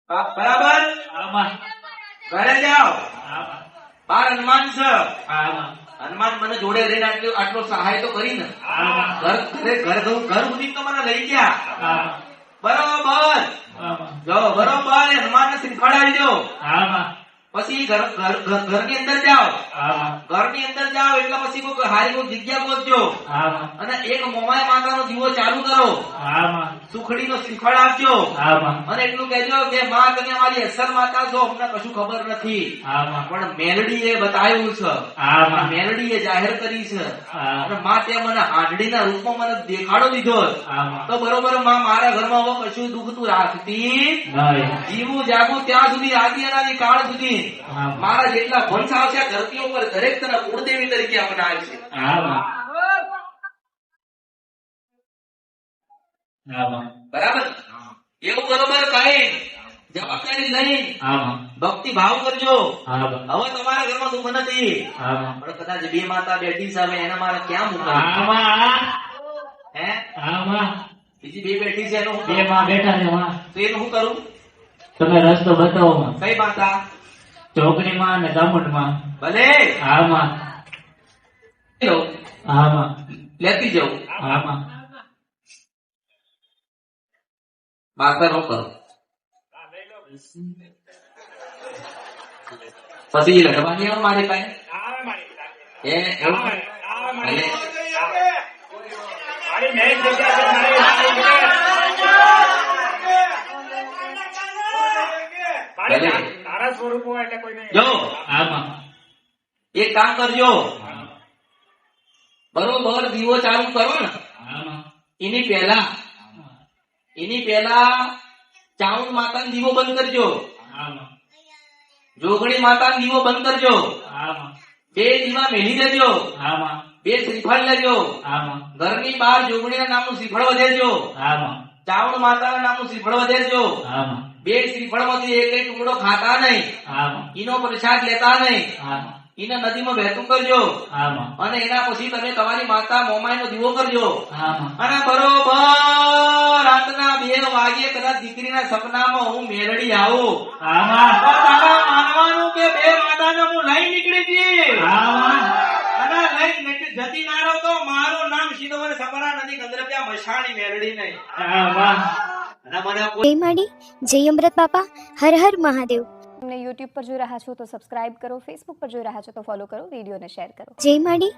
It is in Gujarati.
બરાબર ઘરે જાઓ બાર હનુમાન છે હનુમાન મને જોડે રહીને આટલો સહાય તો કરી ને ઘર સુધી તો મને લઈ ગયા બરોબર જો બરોબર હનુમાન ને શ્રીફળ આવી દો પછી ઘરની અંદર જાઓ ઘરની અંદર જાઓ એટલે પછી કોઈ હારી કોઈ જગ્યા ગોતજો અને એક મોમાય માતાનો દીવો ચાલુ કરો સુખડી નો શ્રીફળ આપજો અને એટલું કહેજો કે માં તમે અમારી અસલ માતા છો અમને કશું ખબર નથી પણ મેલડી એ બતાવ્યું છે મેલડી એ જાહેર કરી છે અને માં તે મને હાંડડીના રૂપમાં મને દેખાડો દીધો તો બરોબર માં મારા ઘરમાં હવે કશું દુઃખ તું રાખતી જીવું જાગું ત્યાં સુધી આદિ અનાદિ કાળ સુધી મારા જેટલા વંશ આવશે ધરતી ઉપર દરેક તને કુળદેવી તરીકે અપનાવે છે બરાબર એવું બરોબર કઈ જવાબદારી લઈ ભક્તિ ભાવ કરજો હવે તમારા ઘરમાં દુઃખ નથી પણ કદાચ બે માતા બેઠી છે હવે એને મારે ક્યાં મૂકવા હે બીજી બે બેઠી છે એનું બે માં બેઠા છે તો એનું શું કરું તમે રસ્તો બતાવો કઈ માતા ચોકડી માં અને દામોદ માં ભલે લેતી જવું માતા નો કરો પછી લડવાની આવે મારી પાસે જો એક કામ કરજો બરોબર દીવો ચાલુ કરો ને એની પહેલા ચાઉંડ માતાનો દીવો બંધ કરજો જોગણી માતાનો દીવો બંધ કરજો બે દીવા મેલી દેજો બે શ્રીફળ લેજો ઘરની બહાર જોગણીના નામનું શ્રીફળ વધેરજો ચાઉંડ માતાના નામનું શ્રીફળ વધેરજો બે શ્રીફળ માંથી એક ટુકડો ખાતા નહીં એનો પ્રસાદ લેતા નહીં એને નદીમાં વહેતું કરજો અને એના પછી તમે તમારી માતા મોમાઈ નો દીવો કરજો અને બરોબર રાતના 2 વાગે કદાચ દીકરીના સપનામાં હું મેરડી આવું તારા માનવાનું કે બે માતાને હું લઈ નીકળી હતી અને લઈ જતી ના રહો તો મારું નામ સીધો સપના નદી ગંદરપિયા મશાણી મેરડી નહીં જય માડી જય અમૃત બાપા હર હર મહાદેવ તમને YouTube પર જોઈ રહ્યા છો તો સબસ્ક્રાઇબ કરો, Facebook પર જોઈ રહ્યા છો તો ફોલો કરો, વિડીયોને શેર કરો. જય માડી.